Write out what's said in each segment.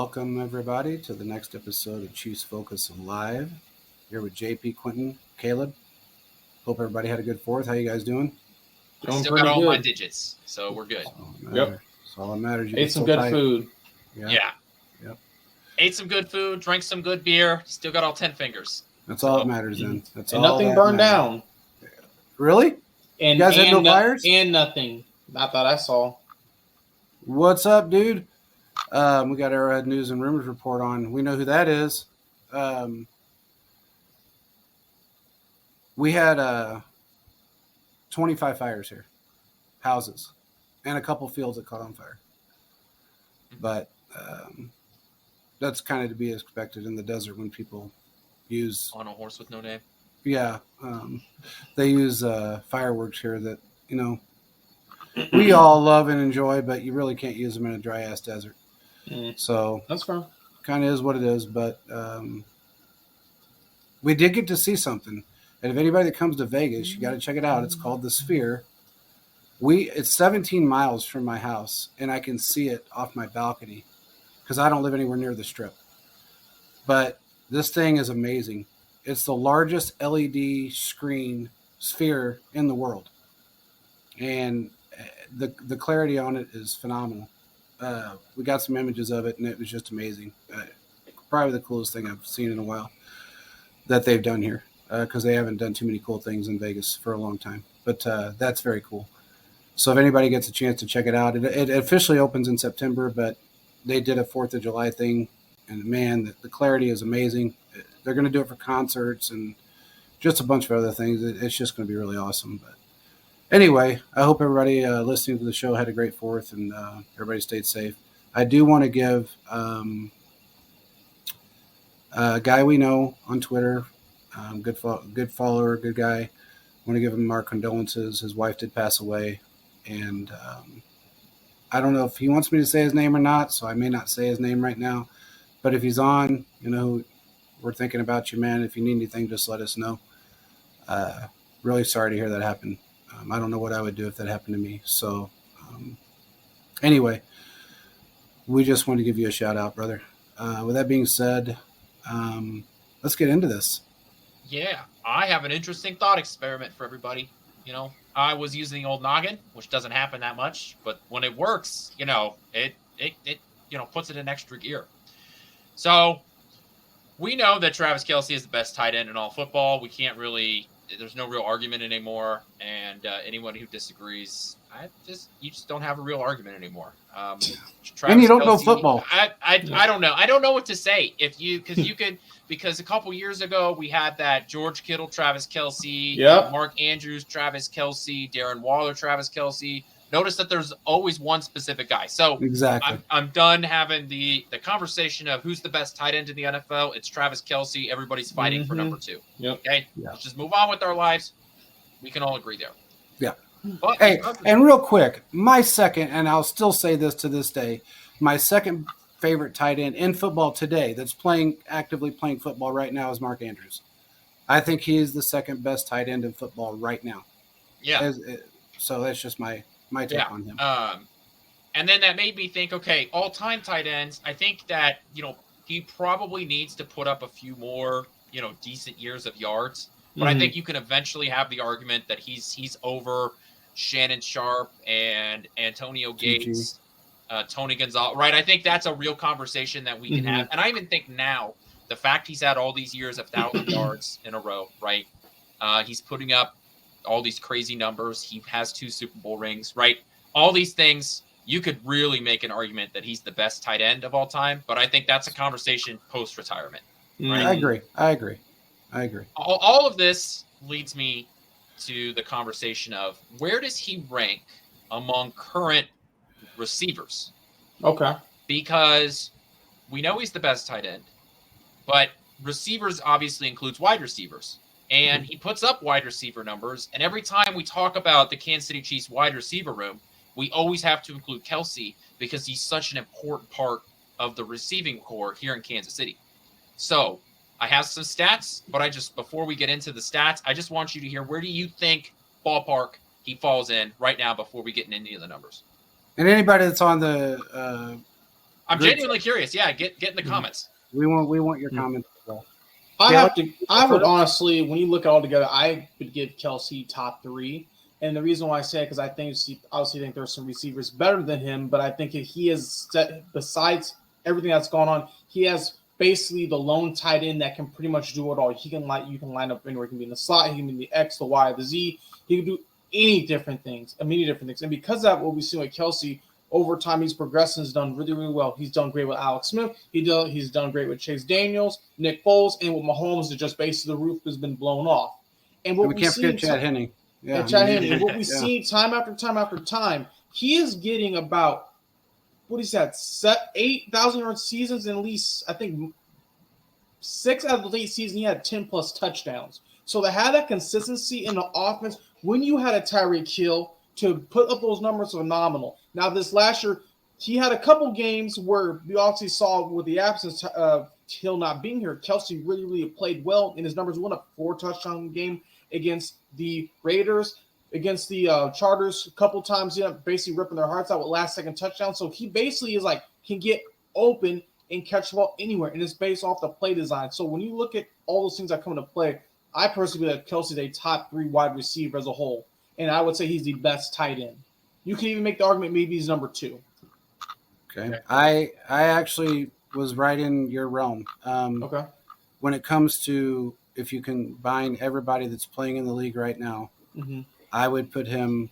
Welcome, everybody, to the next episode of Chiefs Focus Live. Here with JP, Quentin, Caleb. Hope everybody had a good 4th. How you guys doing? I still got all my digits, so we're good. That's all that matters. Ate some good food. Yeah. Yep. Ate some good food, drank some good beer, still got all 10 fingers. That's all that matters then. That's and all nothing that burned matters. down. Really? And you guys had no fires? And nothing. Not that I saw. What's up, dude? We got Arrowhead News and Rumors report on. We know who that is. We had 25 fires here, houses, and a couple fields that caught on fire. But that's kind of to be expected in the desert when people use on a horse with no name. Yeah, they use fireworks here that we all love and enjoy, but you really can't use them in a dry ass desert. So that's fine. Kind of is what it is, but we did get to see something. And if anybody that comes to Vegas, you got to check it out. It's called the Sphere. It's 17 miles from my house, and I can see it off my balcony because I don't live anywhere near the Strip. But this thing is amazing. It's the largest LED screen sphere in the world, and the clarity on it is phenomenal. We got some images of it, and it was just amazing. Probably the coolest thing I've seen in a while that they've done here, because they haven't done too many cool things in Vegas for a long time. But that's very cool. So if anybody gets a chance to check it out, it officially opens in September, but they did a 4th of July thing, and man, the clarity is amazing. They're going to do it for concerts and just a bunch of other things. It's just going to be really awesome. But anyway, I hope everybody listening to the show had a great 4th and everybody stayed safe. I do want to give a guy we know on Twitter, good follower, good guy. I want to give him our condolences. His wife did pass away, and I don't know if he wants me to say his name or not, so I may not say his name right now. But if he's on, we're thinking about you, man. If you need anything, just let us know. Really sorry to hear that happen. I don't know what I would do if that happened to me. So anyway, we just want to give you a shout out, brother. With that being said, let's get into this. Yeah, I have an interesting thought experiment for everybody. I was using the old noggin, which doesn't happen that much, but when it works, it puts it in extra gear. So we know that Travis Kelce is the best tight end in all football. There's no real argument anymore. And anyone who disagrees, you just don't have a real argument anymore. And you don't know football. I don't know. I don't know what to say because a couple years ago we had that George Kittle, Travis Kelce, Mark Andrews, Travis Kelce, Darren Waller, Travis Kelce. Notice that there's always one specific guy. So exactly. I'm done having the conversation of who's the best tight end in the NFL. It's Travis Kelce. Everybody's fighting for number 2. Yep. Okay? Yeah. Let's just move on with our lives. We can all agree there. Yeah. But, hey, and real quick, my second, and I'll still say this to this day, my second favorite tight end in football today that's actively playing football right now is Mark Andrews. I think he is the second best tight end in football right now. Yeah. So that's just my take on him. And then that made me think, okay, all-time tight ends, I think that, he probably needs to put up a few more, decent years of yards. But I think you can eventually have the argument that he's over Shannon Sharp and Antonio Gates, Tony Gonzalez, right? I think that's a real conversation that we can have. And I even think now, the fact he's had all these years of 1,000 yards in a row, right? He's putting up all these crazy numbers. He has 2 Super Bowl rings, right? All these things, you could really make an argument that he's the best tight end of all time. But I think that's a conversation post-retirement. Right? I agree. All of this leads me to the conversation of where does he rank among current receivers? Okay. Because we know he's the best tight end, but receivers obviously includes wide receivers. And he puts up wide receiver numbers. And every time we talk about the Kansas City Chiefs wide receiver room, we always have to include Kelce because he's such an important part of the receiving core here in Kansas City. So I have some stats, but before we get into the stats, I just want you to hear, where do you think ballpark he falls in right now before we get into any of the numbers? And anybody that's on the I'm Good. genuinely curious. Yeah, get in the comments. We want your comments as well. I would honestly, when you look at it all together, I would give Kelce top 3. And the reason why I say it, because I obviously think there's some receivers better than him, but I think he is, besides everything that's gone on, he has basically the lone tight end that can pretty much do it all. You can line up anywhere. He can be in the slot, he can be in the X, the Y, the Z. He can do many different things. And because of that, what we see with Kelce, over time, he's progressed and has done really, really well. He's done great with Alex Smith. He's done great with Chase Daniels, Nick Foles, and with Mahomes. Just basically the roof has been blown off. And what we can't forget Chad Henne. Yeah, Chad Henne. What we see time after time after time, he is getting about, what is that, 8,000 yard seasons, and at least, I think, 6 out of the 8 seasons, he had 10-plus touchdowns. So to have that consistency in the offense, when you had a Tyreek Hill, to put up those numbers are phenomenal. Now, this last year, he had a couple games where we obviously saw with the absence of Hill not being here, Kelce really, really played well, and his numbers went up 4 touchdown game against the Raiders, against the Chargers a couple times, basically ripping their hearts out with last-second touchdowns. So he basically is can get open and catch the ball anywhere, and it's based off the play design. So when you look at all those things that come into play, I personally believe that Kelce is a top 3 wide receiver as a whole. And I would say he's the best tight end. You can even make the argument maybe he's number 2. Okay. I actually was right in your realm. Okay. When it comes to if you combine everybody that's playing in the league right now, I would put him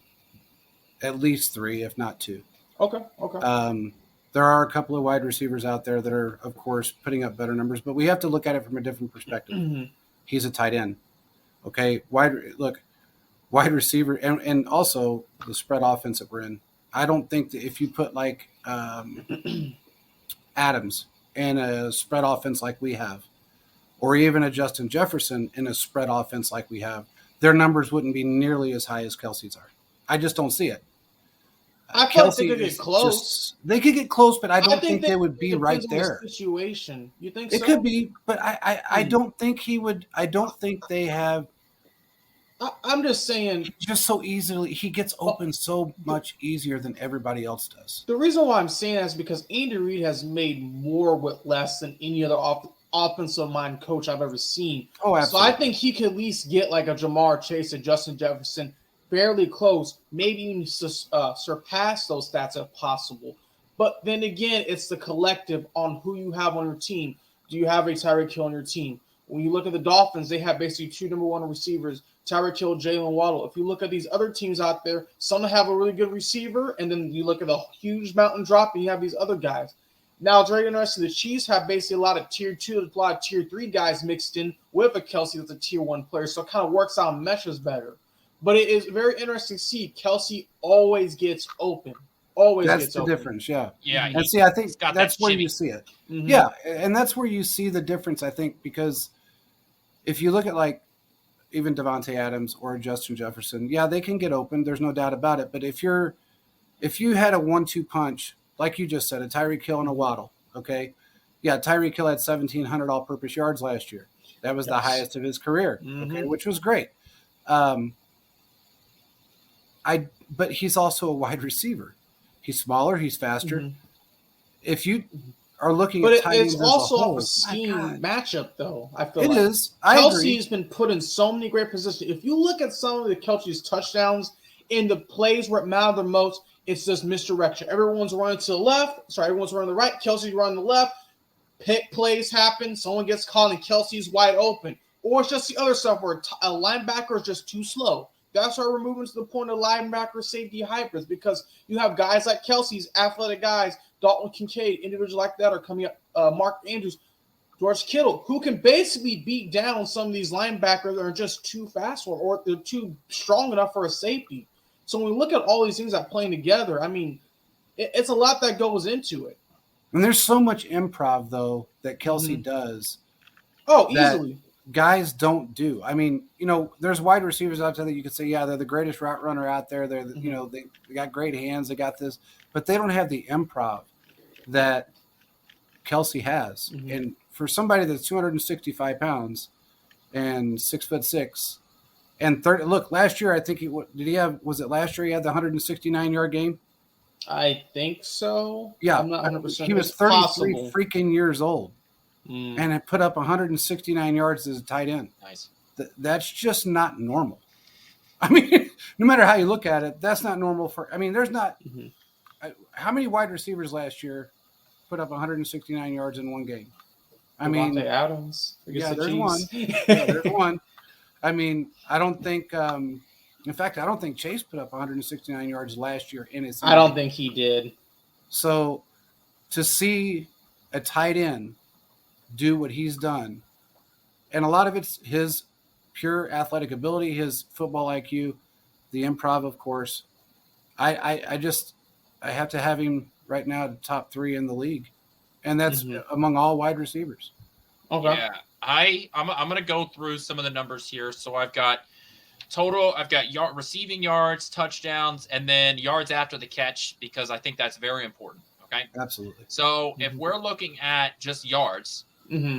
at least 3, if not 2. Okay. There are a couple of wide receivers out there that are, of course, putting up better numbers, but we have to look at it from a different perspective. He's a tight end. Okay. Wide receiver, and also the spread offense that we're in. I don't think that if you put Adams in a spread offense like we have, or even a Justin Jefferson in a spread offense like we have, their numbers wouldn't be nearly as high as Kelce's are. I just don't see it. I feel like they could get close. They could get close, but I don't think they would be right there. The situation. You think it could be, but I don't think he would. I don't think they have. I'm just saying, just so easily he gets open so much easier than everybody else does. The reason why I'm saying that is because Andy Reid has made more with less than any other offensive mind coach I've ever seen. Oh, absolutely. So I think he could at least get like a Jamar Chase and Justin Jefferson fairly close, maybe even surpass those stats if possible. But then again, it's the collective on who you have on your team. Do you have a Tyreek Hill on your team? When you look at the Dolphins, they have basically 2 number 1 receivers, Tyreek Hill, Jalen Waddle. If you look at these other teams out there, some have a really good receiver, and then you look at the huge mountain drop, and you have these other guys. Now, it's very interesting. The Chiefs have basically a lot of tier 2, a lot of tier 3 guys mixed in with a Kelce that's a tier 1 player, so it kind of works out and meshes better. But it is very interesting to see Kelce always gets open. That's the difference, yeah. Yeah. And see, I think that's where you see it. Yeah, and that's where you see the difference, I think, because if you look at even Devontae Adams or Justin Jefferson, yeah, they can get open. There's no doubt about it. But if you had a 1-2 punch, like you just said, a Tyreek Hill and a Waddle, okay? Yeah, Tyreek Hill had 1,700 all-purpose yards last year. That was the highest of his career, okay, which was great. But he's also a wide receiver. He's smaller. He's faster. If you are looking at tight ends as a whole, it's also a scheme matchup, though. I feel it like is. Kelce's been put in so many great positions. If you look at some of the Kelce's touchdowns in the plays where it mattered the most, it's just misdirection. Everyone's running to the left. Sorry, everyone's running to the right. Kelce's running to the left. Pick plays happen. Someone gets caught and Kelce's wide open. Or it's just the other stuff where a linebacker is just too slow. That's why we're moving to the point of linebacker safety hybrids, because you have guys like Kelce's, athletic guys, Dalton Kincaid, individuals like that are coming up, Mark Andrews, George Kittle, who can basically beat down some of these linebackers that are just too fast for, or they're too strong enough for a safety. So when we look at all these things that playing together, I mean, it's a lot that goes into it. And there's so much improv, though, that Kelce does. Oh, easily. Guys don't do. I mean, there's wide receivers out there that you could say, yeah, they're the greatest route runner out there. They're, they got great hands. They got this, but they don't have the improv that Kelce has. And for somebody that's 265 pounds and 6'6", and 30, look, last year I think was it last year he had the 169-yard game? I think so. Yeah, I'm not 100%. he was 33 freaking years old, and it put up 169 yards as a tight end. Nice. That's just not normal. I mean, no matter how you look at it, that's not normal for. I mean, there's not. How many wide receivers last year put up 169 yards in one game? I mean, Adams. Yeah, there's one. There's one. I mean, I don't think. In fact, I don't think Chase put up 169 yards last year in his season. I don't think he did. So, to see a tight end do what he's done, and a lot of it's his pure athletic ability, his football IQ, the improv, of course. I have to have him right now at the top 3 in the league, and that's among all wide receivers. Okay. Yeah, I'm going to go through some of the numbers here. So I've got receiving yards, touchdowns, and then yards after the catch, because I think that's very important. Okay. Absolutely. So if we're looking at just yards,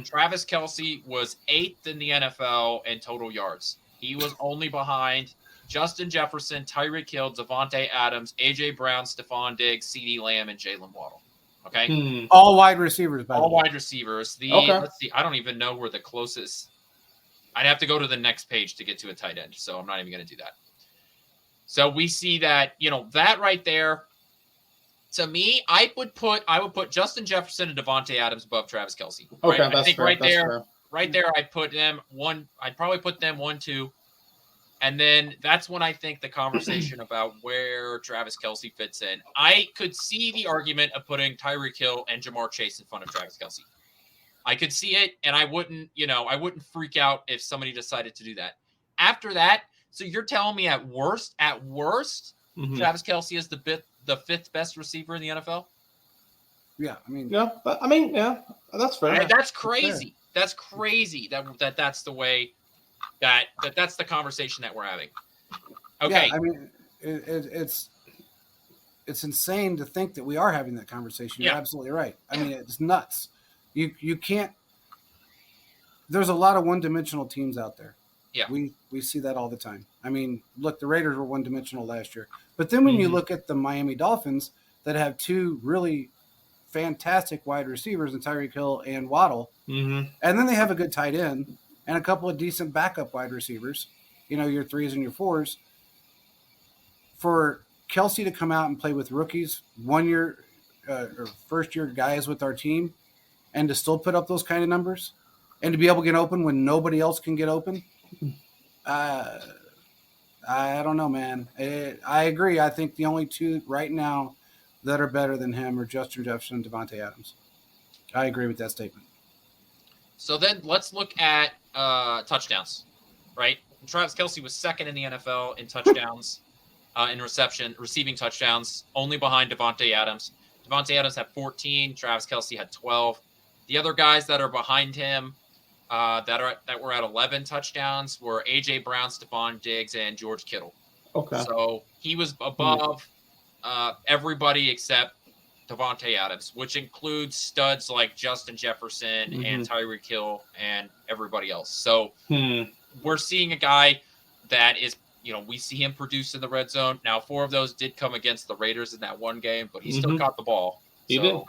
Travis Kelce was 8th in the NFL in total yards. He was only behind Justin Jefferson, Tyreek Hill, Devontae Adams, A.J. Brown, Stephon Diggs, CeeDee Lamb, and Jalen Waddle. Okay. All wide receivers, by the way. All wide receivers. Let's see. I don't even know where the closest. I'd have to go to the next page to get to a tight end, so I'm not even going to do that. So we see that, that right there. To me, I would put Justin Jefferson and Devontae Adams above Travis Kelce. Okay, right? that's I think fair. Right there, I'd put them one. I'd probably put them 1, 2. And then that's when I think the conversation about where Travis Kelce fits in. I could see the argument of putting Tyreek Hill and Jamar Chase in front of Travis Kelce. I could see it, and I wouldn't freak out if somebody decided to do that. After that, so you're telling me at worst, Travis Kelce is the 5th best receiver in the NFL? Yeah, I mean, that's fair. That's crazy. That's crazy that's the way that's the conversation that we're having. Okay. Yeah, I mean, it's insane to think that we are having that conversation. You're absolutely right. I mean, it's nuts. You can't. There's a lot of one-dimensional teams out there. Yeah, we see that all the time. I mean, look, the Raiders were one-dimensional last year, but then when you look at the Miami Dolphins that have 2 really fantastic wide receivers in Tyreek Hill and Waddle, and then they have a good tight end and a couple of decent backup wide receivers, your 3s and your 4s. For Kelce to come out and play with rookies, 1-year or first-year guys with our team, and to still put up those kind of numbers, and to be able to get open when nobody else can get open, I don't know, man. I agree. I think the only 2 right now that are better than him are Justin Jefferson and Devontae Adams. I agree with that statement. So then let's look at touchdowns, right? Travis Kelce was 2nd in the NFL in touchdowns, in receiving touchdowns, only behind Devontae Adams. Devontae Adams had 14. Travis Kelce had 12. The other guys that are behind him that were at 11 touchdowns were A.J. Brown, Stephon Diggs, and George Kittle. Okay. So he was above everybody except Devontae Adams, which includes studs like Justin Jefferson and Tyreek Hill and everybody else. So we're seeing a guy that is, we see him produce in the red zone. Now, 4 of those did come against the Raiders in that one game, but he still caught the ball. He did.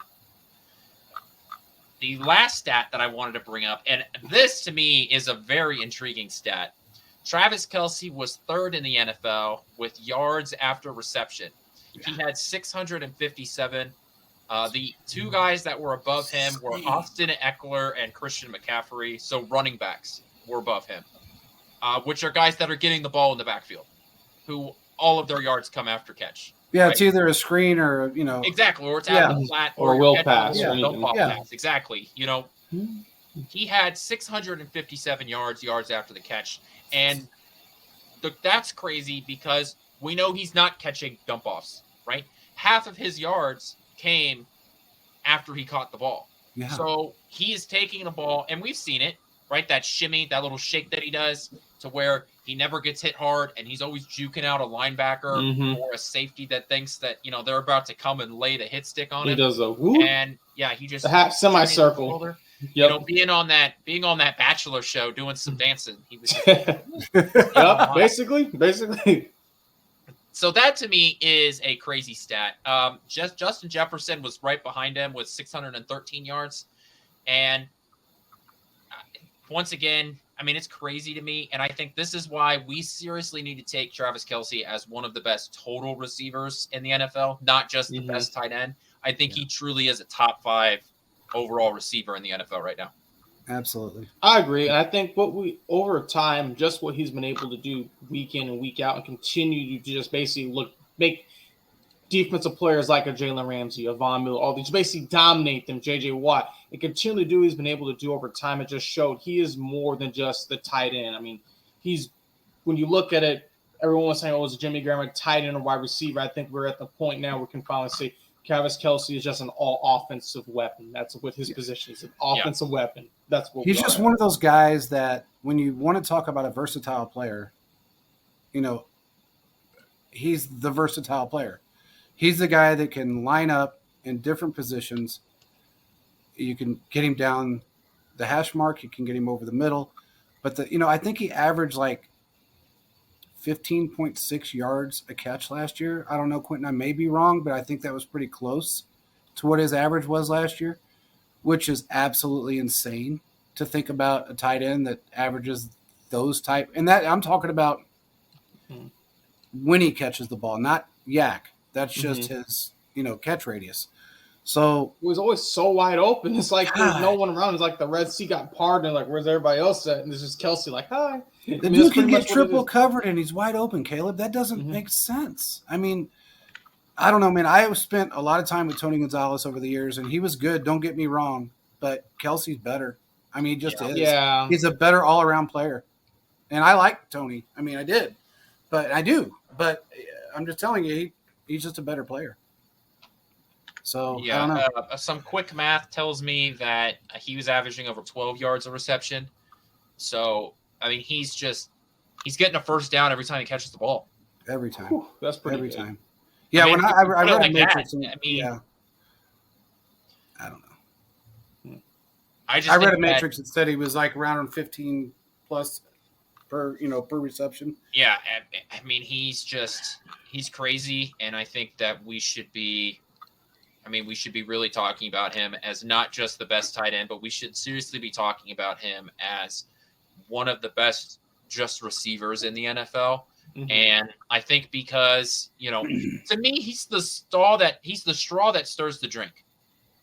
The last stat that I wanted to bring up, and this to me is a very intriguing stat. Travis Kelce was 3rd in the NFL with yards after reception. He had 657. The 2 guys that were above him were Austin Eckler and Christian McCaffrey. So running backs were above him, which are guys that are getting the ball in the backfield, who all of their yards come after catch. Yeah, right? It's either a screen or, Exactly, or it's out of the flat. Or a will pass. Pass. Exactly. He had 657 yards after the catch. And that's crazy because we know he's not catching dump-offs, right? Half of his yards came after he caught the ball. Yeah. So he is taking the ball, and we've seen it, right? That shimmy, that little shake that he does to where he never gets hit hard, and he's always juking out a linebacker or a safety that thinks that, they're about to come and lay the hit stick on him. He does a whoop. And, he just... The half semicircle. Yep. Being on that Bachelor show, doing some dancing. He was basically. So that to me is a crazy stat. Justin Jefferson was right behind him with 613 yards. And once again, I mean, it's crazy to me. And I think this is why we seriously need to take Travis Kelce as one of the best total receivers in the NFL, not just the best tight end. I think he truly is a top 5 overall receiver in the NFL right now. Absolutely. I agree. And I think over time, just what he's been able to do week in and week out and continue to just basically make defensive players like a Jalen Ramsey, a Von Miller, all these basically dominate them, J.J. Watt, and continue to do what he's been able to do over time. It just showed he is more than just the tight end. I mean, when you look at it, everyone was saying, it's Jimmy Graham, a tight end or wide receiver. I think we're at the point now where we can finally say Travis Kelce is just an all offensive weapon. That's what his position is, an offensive weapon. That's what he's just one of those guys that when you want to talk about a versatile player, he's the versatile player. He's the guy that can line up in different positions. You can get him down the hash mark. You can get him over the middle. But I think he averaged like 15.6 yards a catch last year. I don't know, Quentin, I may be wrong, but I think that was pretty close to what his average was last year, which is absolutely insane to think about a tight end that averages those type. And that I'm talking about when he catches the ball, not yak. That's just his, catch radius. So it was always so wide open. It's like there's no one around. It's like the Red Sea got parted. And like, where's everybody else at? And there's just Kelce like, hi. The dude can get triple covered and he's wide open, Caleb. That doesn't make sense. I mean, I don't know, man. I have spent a lot of time with Tony Gonzalez over the years, and he was good. Don't get me wrong. But Kelce's better. I mean, he just is. Yeah. He's a better all-around player. And I like Tony. I mean, I did. But I do. But I'm just telling you, he's just a better player. So, I don't know. Some quick math tells me that he was averaging over 12 yards of reception. So, I mean, he's getting a first down every time he catches the ball. Every time. Whew, that's pretty every good. time. Yeah, when I read like a Matrix. I don't know. I read a Matrix that said he was like around 15 plus per reception. Yeah, I mean, he's crazy, and I think that we should be really talking about him as not just the best tight end, but we should seriously be talking about him as one of the best just receivers in the NFL. And I think because, to me, he's the straw that stirs the drink,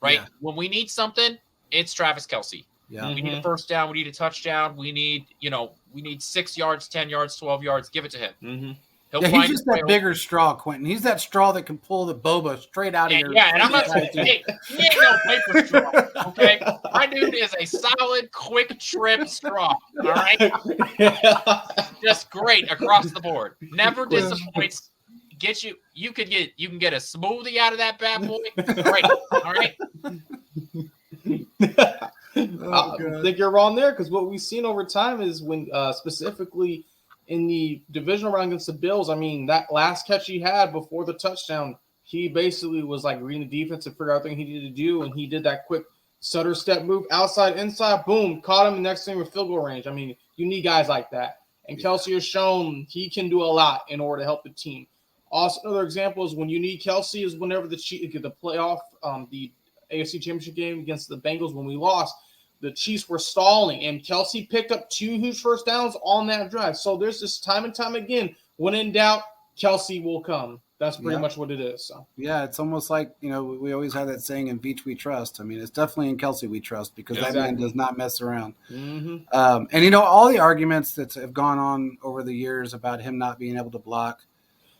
right? Yeah. When we need something, it's Travis Kelce. Yeah. We need a first down. We need a touchdown. We need 6 yards, 10 yards, 12 yards. Give it to him. He's just that bigger straw, Quentin. He's that straw that can pull the boba straight out of your. Yeah, and I'm not saying he ain't no paper straw. Okay, my dude is a solid, quick trip straw. All right, just great across the board. Never disappoints. You can get a smoothie out of that bad boy. Great. All right. I think you're wrong there because what we've seen over time is when specifically in the divisional round against the Bills, I mean, that last catch he had before the touchdown, he basically was like reading the defense and figure out everything he needed to do, and he did that quick stutter step move outside, inside, boom, caught him, the next thing with field goal range. I mean, you need guys like that. And Kelce has shown he can do a lot in order to help the team. Also, another example is when you need Kelce is whenever the playoff, the AFC Championship game against the Bengals when we lost, the Chiefs were stalling, and Kelce picked up 2 huge first downs on that drive. So there's this time and time again, when in doubt, Kelce will come. That's pretty much what it is. So yeah, it's almost like, we always have that saying, in Veach we trust. I mean, it's definitely in Kelce we trust because that man does not mess around. And, all the arguments that have gone on over the years about him not being able to block,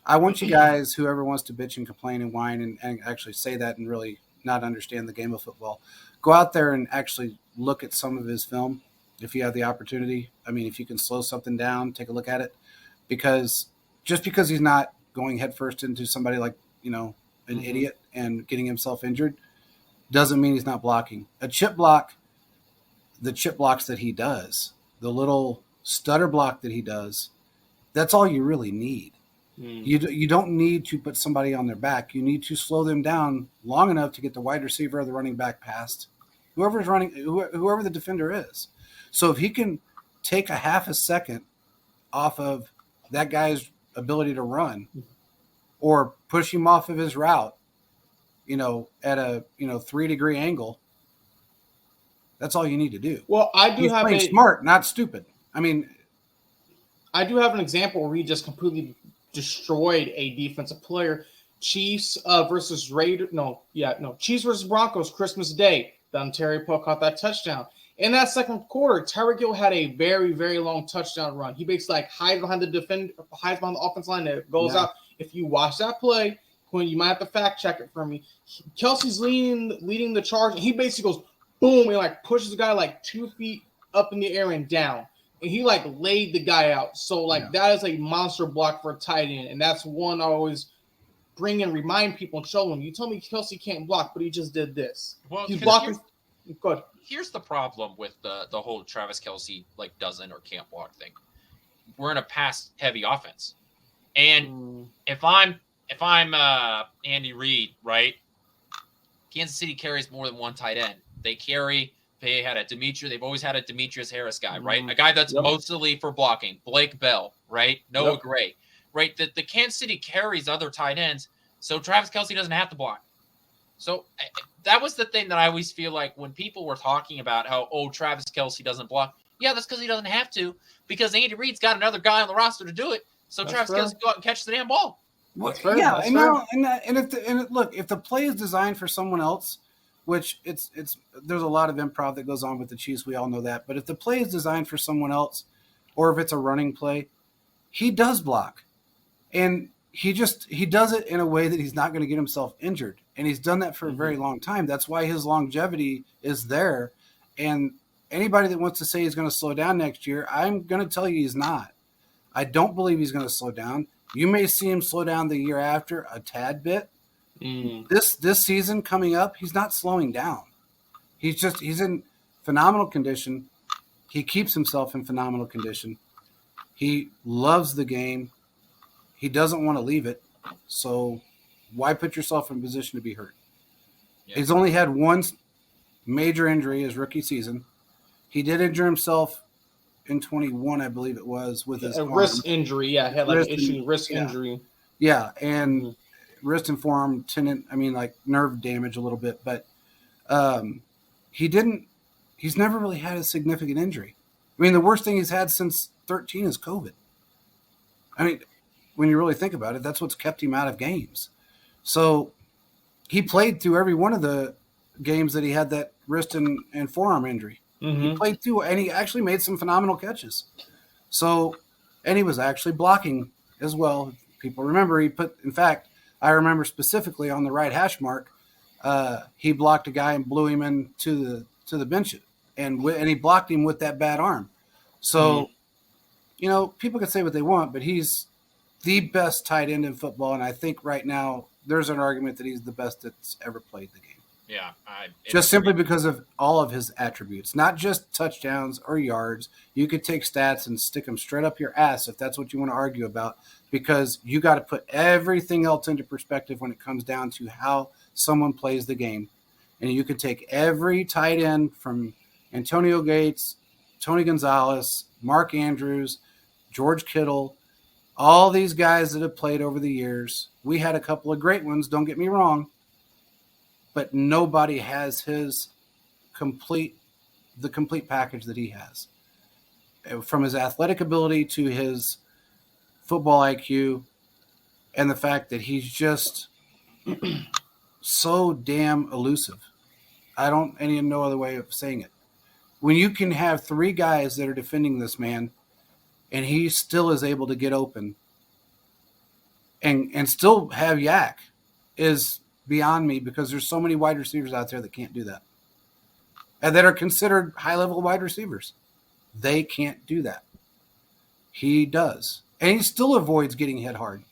I want you guys, whoever wants to bitch and complain and whine and actually say that and really not understand the game of football, go out there and actually look at some of his film if you have the opportunity. I mean, if you can slow something down, take a look at it, because just because he's not going headfirst into somebody like, an idiot and getting himself injured doesn't mean he's not blocking. A chip block, the chip blocks that he does, the little stutter block that he does, that's all you really need. You don't need to put somebody on their back. You need to slow them down long enough to get the wide receiver or the running back past whoever the defender is. So if he can take a half a second off of that guy's ability to run, or push him off of his route, at a 3-degree angle. That's all you need to do. Well, He's playing smart, not stupid. I mean, I do have an example where he just completely destroyed a defensive player. Chiefs versus Raiders. Chiefs versus Broncos, Christmas Day. Terry Poe caught that touchdown. In that second quarter, Tyreek Hill had a very, very long touchdown run. He basically hides behind the offense line that goes out. If you watch that play, Quinn, you might have to fact check it for me. Kelce's leading the charge, and he basically goes boom and pushes the guy 2 feet up in the air and down. And he laid the guy out. So that is a monster block for a tight end. And that's one I always bring and remind people and show them. You told me Kelce can't block, but he just did this. Well, he's blocking. Good. Here's the problem with the whole Travis Kelce doesn't or can't block thing. We're in a pass heavy offense. And if I'm Andy Reid, right? Kansas City carries more than one tight end. They had a Demetrius. They've always had a Demetrius Harris guy, right? A guy that's mostly for blocking. Blake Bell, right? Noah Gray, right? The Kansas City carries other tight ends, so Travis Kelce doesn't have to block. So that was the thing that I always feel like when people were talking about how, Travis Kelce doesn't block. Yeah, that's because he doesn't have to, because Andy Reid's got another guy on the roster to do it. So Travis Kelce go out and catch the damn ball. Look, if the play is designed for someone else, which there's a lot of improv that goes on with the Chiefs, we all know that. But if the play is designed for someone else, or if it's a running play, he does block, and he does it in a way that he's not going to get himself injured, and he's done that for a very long time. That's why his longevity is there. And anybody that wants to say he's going to slow down next year, I'm going to tell you he's not. I don't believe he's going to slow down. You may see him slow down the year after a tad bit. This season coming up, he's not slowing down. He's in phenomenal condition. He keeps himself in phenomenal condition. He loves the game. He doesn't want to leave it. So why put yourself in a position to be hurt? Yeah. He's only had one major injury his rookie season. He did injure himself in 21, I believe it was, with his wrist injury. Yeah, he had wrist injury. Yeah, and wrist and forearm tendon, nerve damage a little bit, but he's never really had a significant injury. The worst thing he's had since 13 is COVID. When you really think about it, that's what's kept him out of games. So he played through every one of the games that he had that wrist and forearm injury. He played through, and he actually made some phenomenal catches. So, and he was actually blocking as well. People remember I remember specifically on the right hash mark, he blocked a guy and blew him into the bench, and he blocked him with that bad arm. So, people can say what they want, but he's the best tight end in football, and I think right now there's an argument that he's the best that's ever played the game. Yeah, just simply because of all of his attributes, not just touchdowns or yards. You could take stats and stick them straight up your ass if that's what you want to argue about, because you got to put everything else into perspective when it comes down to how someone plays the game. And you could take every tight end from Antonio Gates, Tony Gonzalez, Mark Andrews, George Kittle, all these guys that have played over the years. We had a couple of great ones, don't get me wrong, but nobody has the complete package that he has. From his athletic ability to his football IQ, and the fact that he's just so damn elusive. I don't any no other way of saying it. When you can have three guys that are defending this man, and he still is able to get open and still have yak, is beyond me, because there's so many wide receivers out there that can't do that, and that are considered high-level wide receivers. They can't do that. He does, and he still avoids getting hit hard.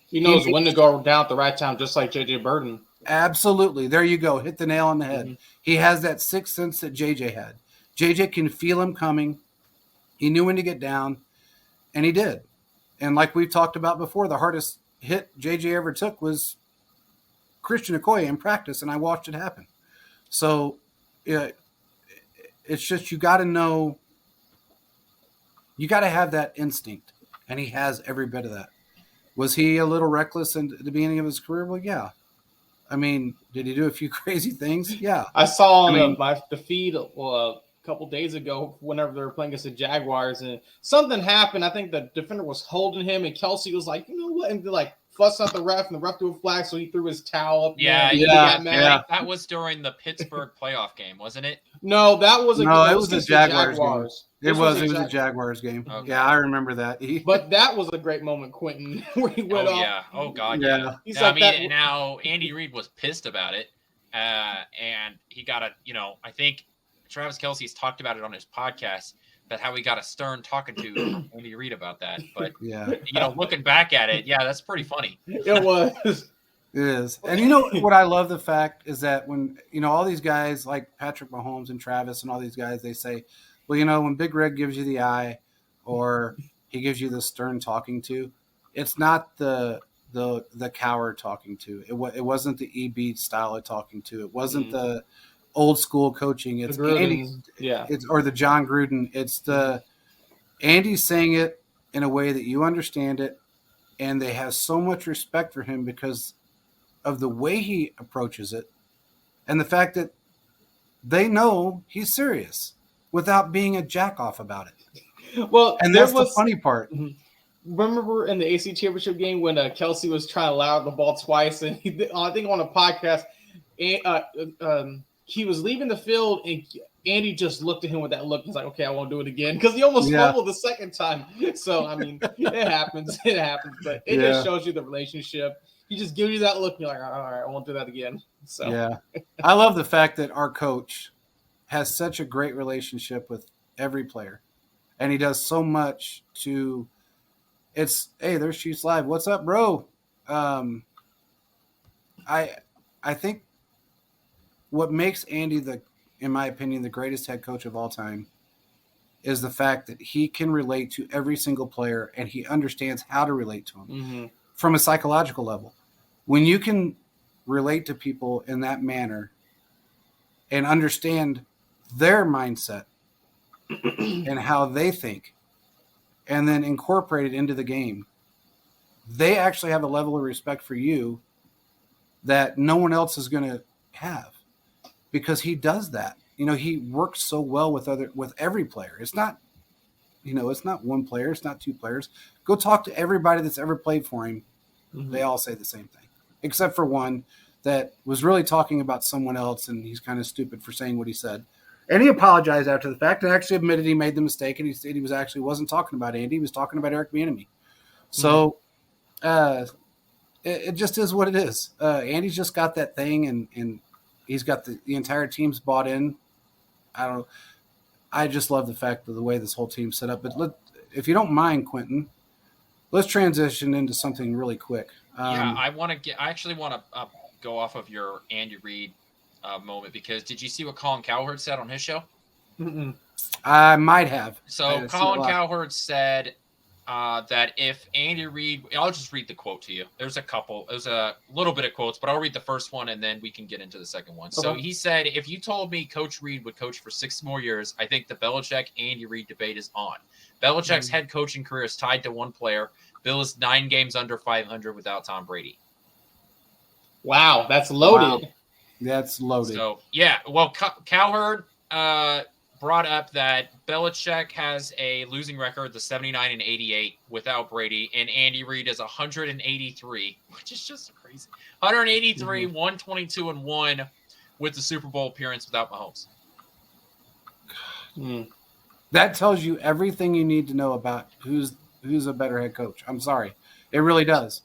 He knows when to go down at the right time, just like J.J. Burton. Absolutely. There you go. Hit the nail on the head. He has that sixth sense that J.J. had. J.J. can feel him coming. He knew when to get down, and he did. And like we've talked about before, the hardest hit J.J. ever took was Christian Okoye in practice, and I watched it happen. So it's just, you got to know, you got to have that instinct, and he has every bit of that. Was he a little reckless at the beginning of his career? Well, yeah. I mean, did he do a few crazy things? Yeah. I saw on the feed a couple days ago whenever they were playing against the Jaguars, and something happened. I think the defender was holding him, and Kelce was like, you know what, and like fussed at the ref, and the ref threw a flag, so he threw his towel up. Yeah, yeah. That was during the Pittsburgh playoff game, wasn't it? No, that was it was the Jaguars game. It was a Jaguars game. Okay. Yeah, I remember that. But that was a great moment, Quentin, where he went off. Yeah. Oh God. Yeah. He's now, like now Andy Reid was pissed about it, and he got I think Travis Kelce's talked about it on his podcast, about how he got a stern talking to Andy Reid about that. But looking back at it, yeah, that's pretty funny. It was. It is. And what I love the fact is that when, all these guys like Patrick Mahomes and Travis and all these guys, they say, well, when Big Red gives you the eye or he gives you the stern talking to, it's not the coward talking to. It wasn't the EB style of talking to. It wasn't the old school coaching. It's Andy, or the John Gruden. It's the Andy saying it in a way that you understand it, and they have so much respect for him because of the way he approaches it and the fact that they know he's serious without being a jack off about it. Well, and that's the funny part. Remember in the AC Championship game when Kelce was trying to allow the ball twice, and I think on a podcast, he was leaving the field, and Andy just looked at him with that look. He's like, "Okay, I won't do it again," because he almost fumbled the second time. So I mean, it happens. It happens, but it just shows you the relationship. He just gives you that look, and you're like, all right, I won't do that again. So yeah, I love the fact that our coach has such a great relationship with every player, and he does so much to. It's there's Chiefs Live. What's up, bro? I think what makes Andy in my opinion, the greatest head coach of all time is the fact that he can relate to every single player and he understands how to relate to them from a psychological level. When you can relate to people in that manner and understand their mindset and how they think and then incorporate it into the game, they actually have a level of respect for you that no one else is going to have because he does that. He works so well with every player. It's not, it's not one player. It's not two players. Go talk to everybody that's ever played for him. They all say the same thing, except for one that was really talking about someone else, and he's kind of stupid for saying what he said. And he apologized after the fact and actually admitted he made the mistake, and he said he wasn't talking about Andy. He was talking about Eric Bieniemy. So it just is what it is. Andy's just got that thing, and he's got the entire team's bought in. I just love the fact of the way this whole team's set up. But if you don't mind, Quentin, let's transition into something really quick. I actually want to go off of your Andy Reid moment, because did you see what Colin Cowherd said on his show? I might have. So Colin Cowherd said that if Andy Reid, I'll just read the quote to you. There's a little bit of quotes, but I'll read the first one and then we can get into the second one. Okay. So he said, if you told me Coach Reid would coach for 6 more years, I think the Belichick-Andy Reid debate is on. Belichick's head coaching career is tied to one player. Bill is 9 games under 500 without Tom Brady. Wow, that's loaded. Wow. That's loaded. So, yeah, well, Cowherd brought up that Belichick has a losing record, the 79-88 without Brady, and Andy Reid is 183, which is just crazy. 183, 122-1 with the Super Bowl appearance without Mahomes. That tells you everything you need to know about who's a better head coach. I'm sorry. It really does.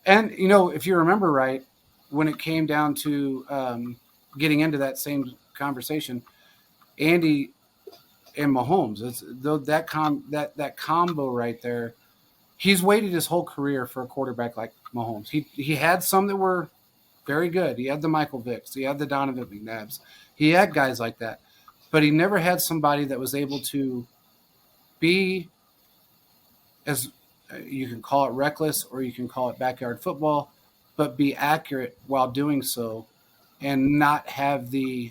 And, if you remember right, when it came down to getting into that same conversation, Andy and Mahomes, that combo right there, he's waited his whole career for a quarterback like Mahomes. He had some that were very good. He had the Michael Vicks. He had the Donovan McNabbs. He had guys like that. But he never had somebody that was able to be, as you can call it reckless or you can call it backyard football, but be accurate while doing so and not have the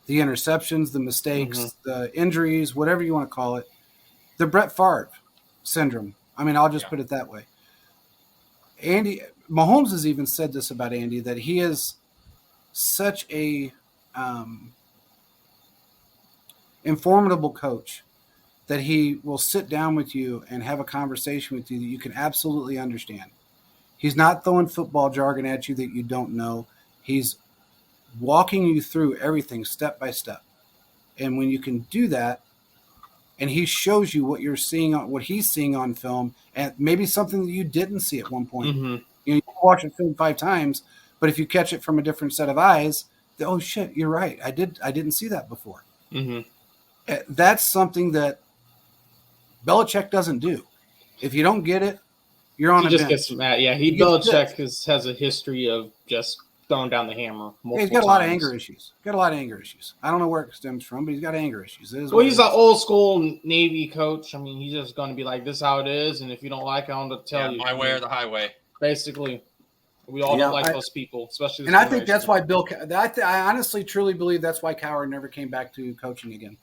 interceptions, the mistakes, the injuries, whatever you want to call it, the Brett Favre syndrome. I mean, I'll just Yeah. put it that way. Mahomes has even said this about Andy, that he is such a informative coach that he will sit down with you and have a conversation with you that you can absolutely understand. He's not throwing football jargon at you that you don't know. He's walking you through everything step by step. And when you can do that, and he shows you what you're seeing on what he's seeing on film, and maybe something that you didn't see at one point. Mm-hmm. You watch a film 5 times, but if you catch it from a different set of eyes, oh shit, you're right. I didn't see that before. Mm-hmm. That's something that Belichick doesn't do. If you don't get it, you're on He a just bench. gets mad. Yeah, Belichick has a history of just throwing down the hammer. He's got a lot of anger issues. I don't know where it stems from, but he's got anger issues. Well, he's an old school Navy coach. I mean, he's just going to be like, this is how it is, and if you don't like it, I'm going to tell you. My way or the highway. Basically, we all don't like those people, especially. And I think that's why I honestly, truly believe that's why Cowher never came back to coaching again.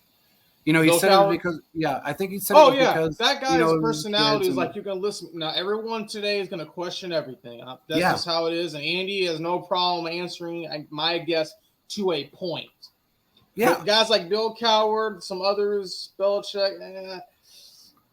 He said it because, I think he said it because that guy's personality is like, you're going to listen. Now, everyone today is going to question everything. That's just how it is. And Andy has no problem answering my guess to a point. Yeah. But guys like Bill Cowher, some others, Belichick,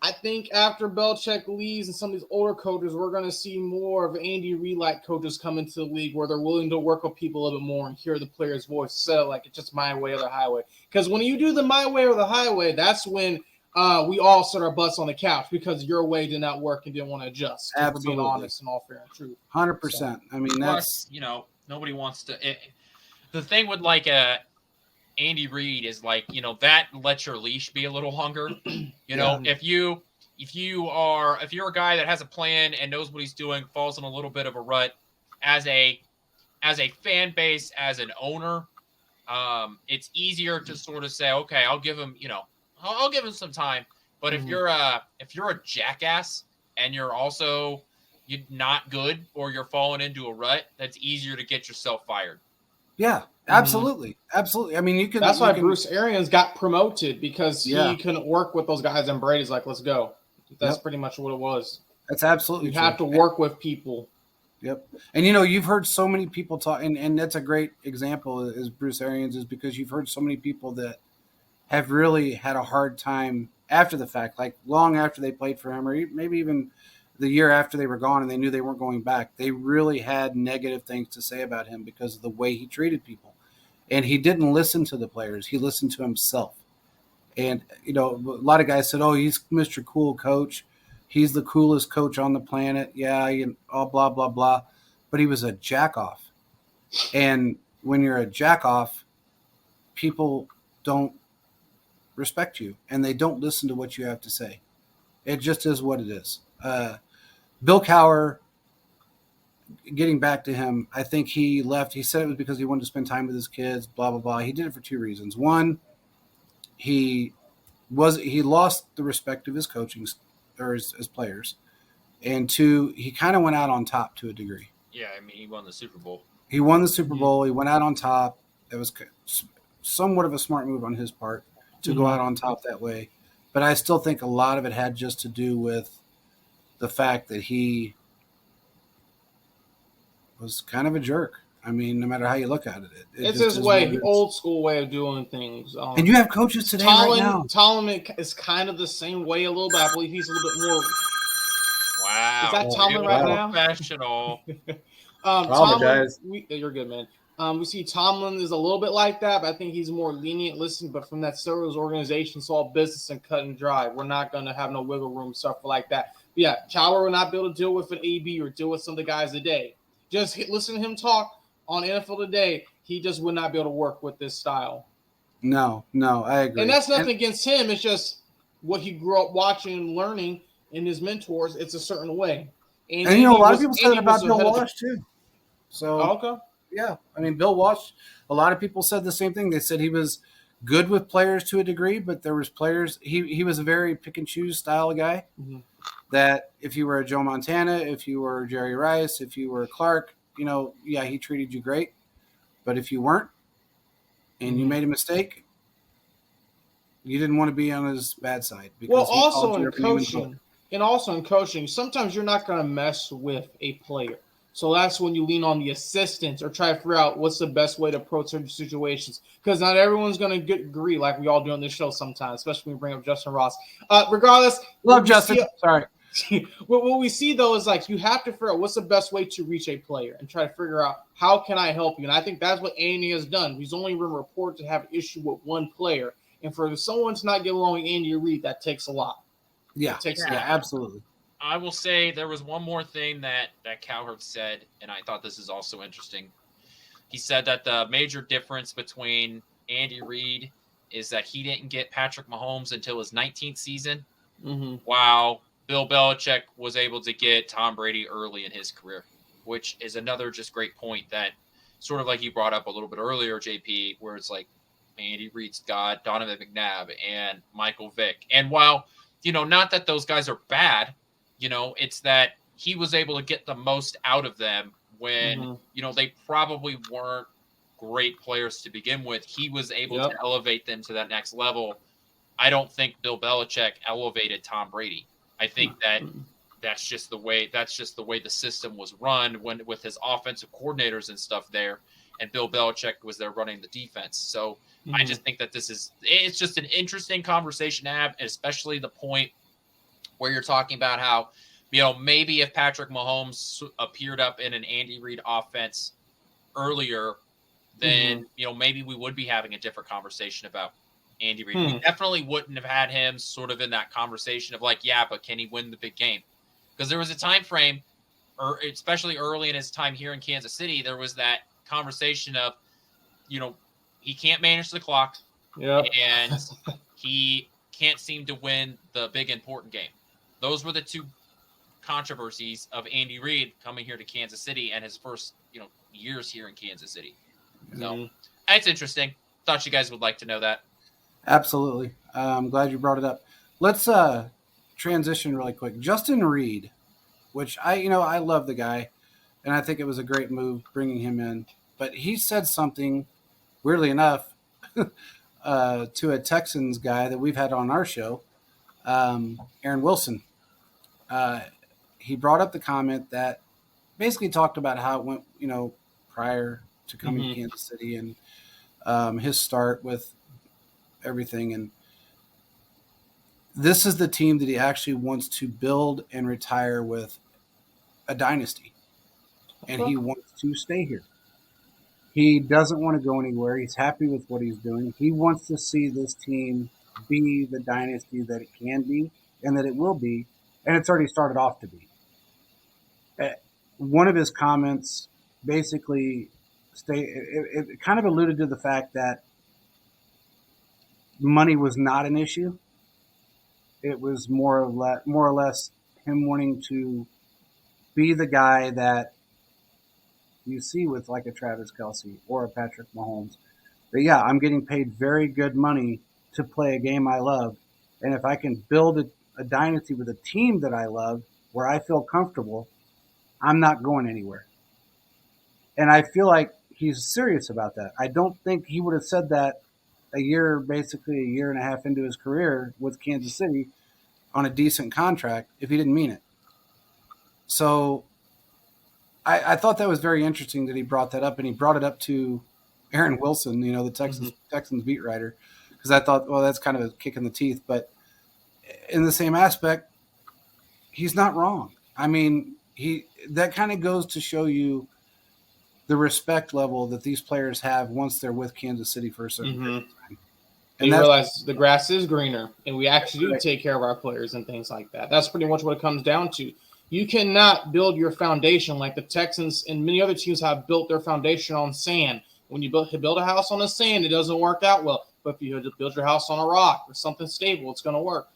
I think after Belichick leaves and some of these older coaches, we're going to see more of Andy Reid-like coaches come into the league where they're willing to work with people a little bit more and hear the player's voice. So, like, it's just my way or the highway. Because when you do the my way or the highway, that's when we all sit our butts on the couch because your way did not work and didn't want to adjust. Absolutely. For being honest and all fair and true. 100%. So, I mean, that's... nobody wants to... the thing with, like, Andy Reid is like, that lets your leash be a little longer. If you're a guy that has a plan and knows what he's doing, falls in a little bit of a rut as a fan base, as an owner, it's easier to sort of say, okay, I'll give him some time. But if you're a jackass and you're not good or you're falling into a rut, that's easier to get yourself fired. Yeah, absolutely. Absolutely. I mean, that's why Bruce Arians got promoted because he couldn't work with those guys, and Brady's like, let's go. That's pretty much what it was. That's absolutely true. You have to work with people. Yep. And, you've heard so many people talk, and that's a great example is Bruce Arians, is because you've heard so many people that have really had a hard time after the fact, like long after they played for him, or maybe even the year after they were gone and they knew they weren't going back. They really had negative things to say about him because of the way he treated people. And he didn't listen to the players. He listened to himself. And, a lot of guys said, oh, he's Mr. Cool Coach. He's the coolest coach on the planet. Yeah, blah, blah, blah. But he was a jack-off. And when you're a jack-off, people don't respect you, and they don't listen to what you have to say. It just is what it is. Bill Cowher, getting back to him, I think he left. He said it was because he wanted to spend time with his kids, blah, blah, blah. He did it for 2 reasons. One, he lost the respect of his coaching or his players. And 2, he kind of went out on top to a degree. Yeah, I mean, he won the Super Bowl. He won the Super Bowl. He went out on top. It was somewhat of a smart move on his part to go out on top that way. But I still think a lot of it had just to do with the fact that he was kind of a jerk. I mean, no matter how you look at it. It's his way, old school way of doing things. And you have coaches today right now. Tomlin is kind of the same way a little bit. I believe he's a little bit more. Wow. Is that Tomlin right now? Professional. Tomlin, you're good, man. We see Tomlin is a little bit like that, but I think he's more lenient. Listen, but from that Steelers organization, it's all business and cut and dry. We're not going to have no wiggle room stuff like that. But yeah, Cowher will not be able to deal with an AB or deal with some of the guys today. Just listen to him talk on NFL Today. He just would not be able to work with this style. No, I agree. And that's nothing against him. It's just what he grew up watching and learning in his mentors. It's a certain way. And a lot of people said that about Bill Walsh too. So okay. Yeah, I mean, Bill Walsh, a lot of people said the same thing. They said he was good with players to a degree, but there was players. He was a very pick and choose style of guy. Mm-hmm. That if you were a Joe Montana, if you were Jerry Rice, if you were Clark, he treated you great. But if you weren't and you made a mistake, you didn't want to be on his bad side. Well, also in And also in coaching, sometimes you're not going to mess with a player. So that's when you lean on the assistants or try to figure out what's the best way to approach certain situations. Because not everyone's going to agree like we all do on this show sometimes, especially when we bring up Justin Ross. Regardless. Love Justin. Sorry. What we see, though, is like you have to figure out what's the best way to reach a player and try to figure out how can I help you. And I think that's what Andy has done. He's only been reported to have an issue with one player. And for someone to not get along with Andy Reid, that takes a lot. Yeah, absolutely. I will say there was one more thing that Cowherd said, and I thought this is also interesting. He said that the major difference between Andy Reid is that he didn't get Patrick Mahomes until his 19th season, while Bill Belichick was able to get Tom Brady early in his career, which is another just great point that sort of like you brought up a little bit earlier, JP, where it's like Andy Reid's got Donovan McNabb and Michael Vick. And while, not that those guys are bad, it's that he was able to get the most out of them when, they probably weren't great players to begin with. He was able to elevate them to that next level. I don't think Bill Belichick elevated Tom Brady. I think that's just the way the system was run with his offensive coordinators and stuff there, and Bill Belichick was there running the defense. So I just think that it's just an interesting conversation to have, especially the point where you're talking about how, maybe if Patrick Mahomes appeared up in an Andy Reid offense earlier, then, maybe we would be having a different conversation about Andy Reid. We definitely wouldn't have had him sort of in that conversation of like, but can he win the big game? Because there was a time frame, or especially early in his time here in Kansas City, there was that conversation of, he can't manage the clock, and he can't seem to win the big important game. Those were the two controversies of Andy Reid coming here to Kansas City and his first, years here in Kansas City. So it's interesting. Thought you guys would like to know that. Absolutely. I'm glad you brought it up. Let's transition really quick. Justin Reid, which I love the guy, and I think it was a great move bringing him in. But he said something, weirdly enough, to a Texans guy that we've had on our show, Aaron Wilson. He brought up the comment that basically talked about how it went, prior to coming to Kansas City and his start with everything. And this is the team that he actually wants to build and retire with a dynasty. And he wants to stay here. He doesn't want to go anywhere. He's happy with what he's doing. He wants to see this team be the dynasty that it can be and that it will be. And it's already started off to be. One of his comments basically it kind of alluded to the fact that money was not an issue. It was more or less him wanting to be the guy that you see with like a Travis Kelce or a Patrick Mahomes. But I'm getting paid very good money to play a game I love. And if I can build a dynasty with a team that I love where I feel comfortable, I'm not going anywhere. And I feel like he's serious about that. I don't think he would have said that basically a year and a half into his career with Kansas City on a decent contract if he didn't mean it. So I thought that was very interesting that he brought that up, and he brought it up to Aaron Wilson, the Texans beat writer, because I thought, well, that's kind of a kick in the teeth. But in the same aspect, he's not wrong. I mean, that kind of goes to show you the respect level that these players have once they're with Kansas City for a certain period of time. And you realize the grass is greener, and we actually do take care of our players and things like that. That's pretty much what it comes down to. You cannot build your foundation like the Texans and many other teams have built their foundation on sand. When you build a house on the sand, it doesn't work out well. But if you build your house on a rock or something stable, it's going to work.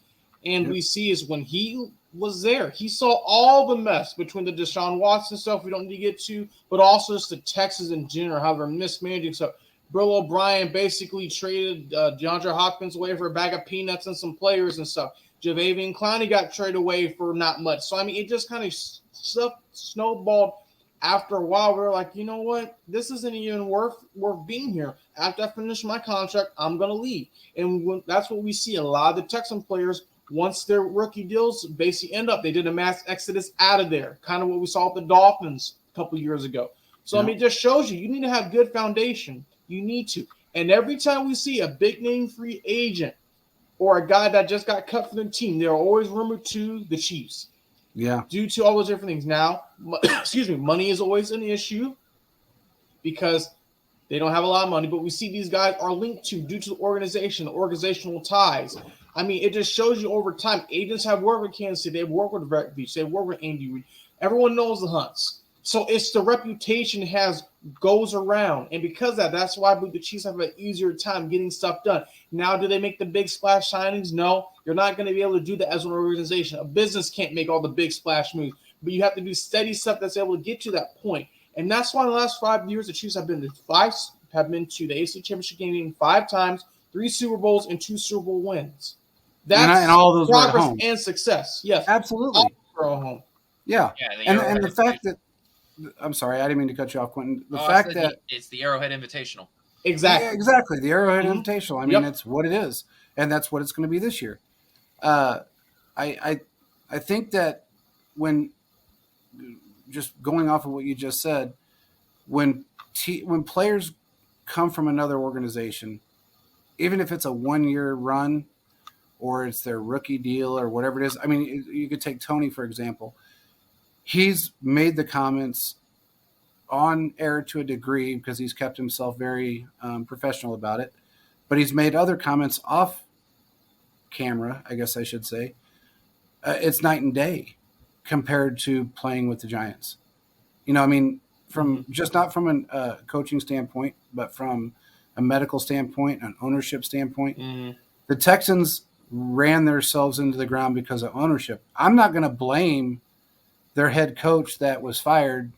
And we see is when he was there, he saw all the mess between the Deshaun Watson stuff we don't need to get to, but also just the Texans in general, how they're mismanaging stuff. Bill O'Brien basically traded DeAndre Hopkins away for a bag of peanuts and some players and stuff. Javavian Clowney got traded away for not much. So, I mean, it just kind of snowballed after a while. We were like, you know what? This isn't even worth being here. After I finish my contract, I'm going to leave. And that's what we see. A lot of the Texan players once their rookie deals basically end up, they did a mass exodus out of there, kind of what we saw with the Dolphins a couple of years ago. So, I mean, it just shows you need to have good foundation. You need to. And every time we see a big-name free agent or a guy that just got cut from the team, they're always rumored to the Chiefs. Yeah. Due to all those different things. Now, money is always an issue because they don't have a lot of money, but we see these guys are linked to due to the organization, the organizational ties. I mean, it just shows you over time. Agents have worked with Kansas City. They've worked with Brett Beach. They've worked with Andy Reid. Everyone knows the Hunts. So it's the reputation goes around. And because of that, that's why I believe the Chiefs have an easier time getting stuff done. Now, do they make the big splash signings? No. You're not going to be able to do that as an organization. A business can't make all the big splash moves. But you have to do steady stuff that's able to get to that point. And that's why in the last 5 years, the Chiefs have been to the AFC Championship game 5 times, 3 Super Bowls, and 2 Super Bowl wins. That's and all those progress were at home. and success. Yes. Absolutely. All at home. Yeah. And the fact that I'm sorry, I didn't mean to cut you off, Quentin. The fact that it's the Arrowhead Invitational. Exactly. Yeah, exactly. The Arrowhead Invitational. I mean, it's what it is, and that's what it's going to be this year. I think that when just going off of what you just said, when players come from another organization, even if it's a 1-year run or it's their rookie deal or whatever it is. I mean, you could take Tony, for example. He's made the comments on air to a degree because he's kept himself very professional about it. But he's made other comments off camera, I guess I should say. It's night and day compared to playing with the Giants. You know, I mean, from just not from a coaching standpoint, but from a medical standpoint, an ownership standpoint. The Texans ran themselves into the ground because of ownership. I'm not going to blame their head coach that was fired,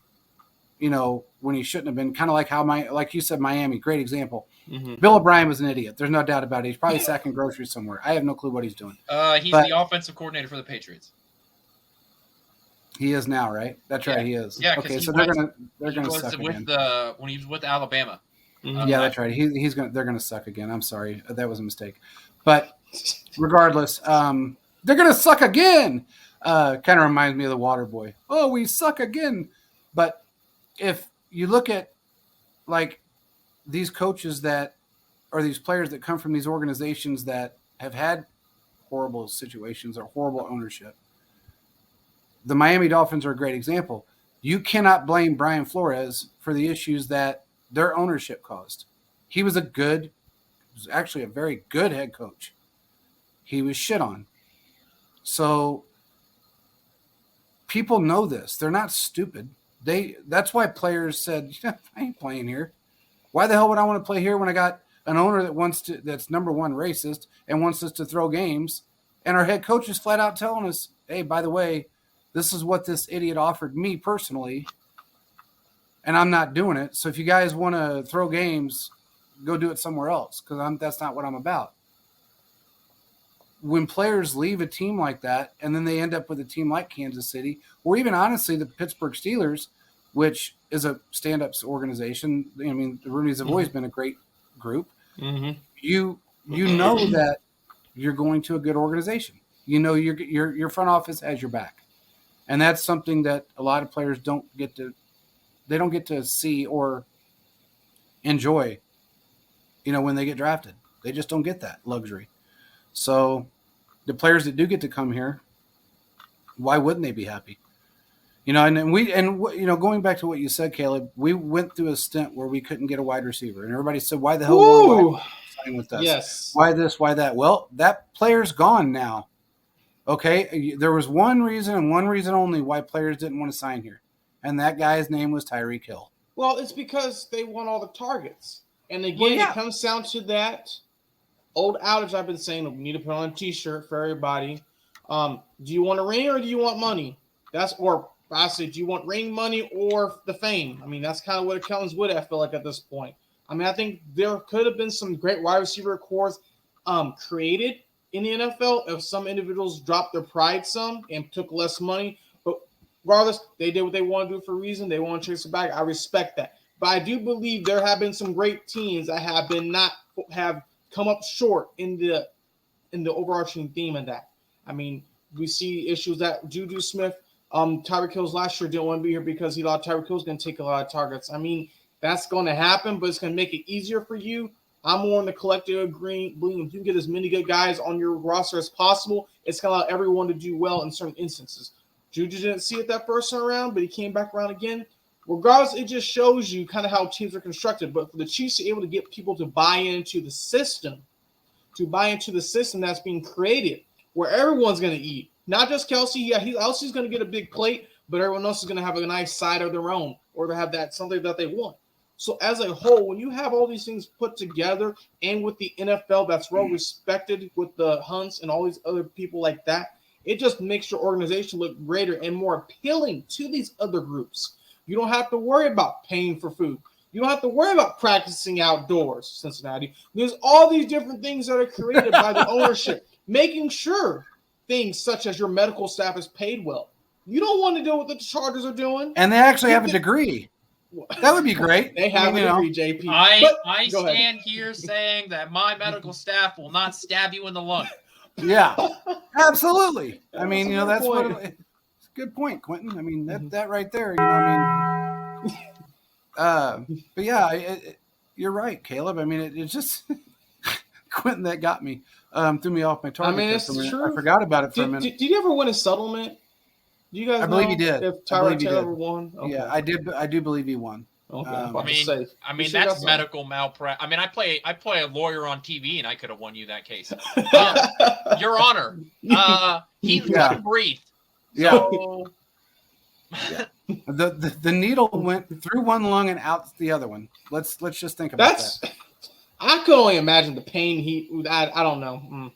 you know, when he shouldn't have been. Kind of like like you said, Miami, great example. Bill O'Brien was an idiot. There's no doubt about it. He's probably sacking groceries somewhere. I have no clue what he's doing. He's the offensive coordinator for the Patriots. He is now, right? That's right. He is. Yeah. Okay, so they're gonna suck again. When he was with Alabama. Yeah, that's right. They're gonna suck again. I'm sorry, that was a mistake. But regardless, they're gonna suck again. Kind of reminds me of the Water Boy. Oh, we suck again. But if you look at like these coaches or these players that come from these organizations that have had horrible situations or horrible ownership, the Miami Dolphins are a great example. You cannot blame Brian Flores for the issues that their ownership caused. He was actually a very good head coach. He was shit on. So people know this. They're not stupid. That's why players said, I ain't playing here. Why the hell would I want to play here when I got an owner that's number one racist and wants us to throw games? And our head coach is flat out telling us, hey, by the way, this is what this idiot offered me personally, and I'm not doing it. So if you guys want to throw games, go do it somewhere else, because that's not what I'm about. When players leave a team like that and then they end up with a team like Kansas City, or even honestly the Pittsburgh Steelers, which is a stand-up organization. I mean, the Roonies have always been a great group. You know that you're going to a good organization. You know your front office has your back. And that's something that a lot of players don't get to see or enjoy, you know, when they get drafted. They just don't get that luxury. So the players that do get to come here, why wouldn't they be happy? You know, going back to what you said, Caleb, we went through a stint where we couldn't get a wide receiver, and everybody said, "Why the hell would I sign with us? Yes. Why this? Why that?" Well, that player's gone now. Okay, there was one reason and one reason only why players didn't want to sign here, and that guy's name was Tyreek Hill. Well, it's because they won all the targets, and again, it comes down to that old outage I've been saying. We need to put on a T-shirt for everybody. Do you want a ring or do you want money? I said, do you want ring, money, or the fame? I mean, that's kind of what accountants would, I feel like, at this point. I mean, I think there could have been some great wide receiver cores created in the NFL if some individuals dropped their pride some and took less money. But regardless, they did what they want to do for a reason. They want to chase it back. I respect that. But I do believe there have been some great teams that have come up short in the overarching theme of that. I mean, we see issues that Juju Smith, Tyreek Hill's last year didn't want to be here because he thought Tyreek Hill's going to take a lot of targets. I mean, that's going to happen, but it's going to make it easier for you. I'm more in the collective agreeing, believing if you can get as many good guys on your roster as possible, it's going to allow everyone to do well in certain instances. Juju didn't see it that first time around, but he came back around again. Regardless, it just shows you kind of how teams are constructed. But for the Chiefs to be able to get people to buy into the system, that's being created, where everyone's going to eat, not just Kelce. Yeah, Kelce's going to get a big plate, but everyone else is going to have a nice side of their own, or to have that something that they want. So as a whole, when you have all these things put together, and with the NFL that's well respected with the Hunts and all these other people like that, it just makes your organization look greater and more appealing to these other groups. You don't have to worry about paying for food. You don't have to worry about practicing outdoors, Cincinnati. There's all these different things that are created by the ownership, making sure things such as your medical staff is paid well. You don't want to do what the Chargers are doing. And they actually have a degree. That would be great. They have a degree, JP. I stand here saying that my medical staff will not stab you in the lung. Yeah, absolutely. I mean, that's point. what. It's a good point, Quentin. I mean, that right there. I mean, but yeah, you're right, Caleb. I mean, it just Quentin that got me, threw me off my target. I mean, it's true. I forgot about it for a minute. Did you ever win a settlement? Do you guys? I believe he did. If Tyrod Taylor won, okay. Yeah, I did. I do believe he won. Okay. I mean that's medical malpractice. I mean, I play a lawyer on TV, and I could have won you that case. Your Honor, he couldn't breathe. So... Yeah. The needle went through one lung and out the other one. Let's just think about that. I could only imagine the pain I don't know.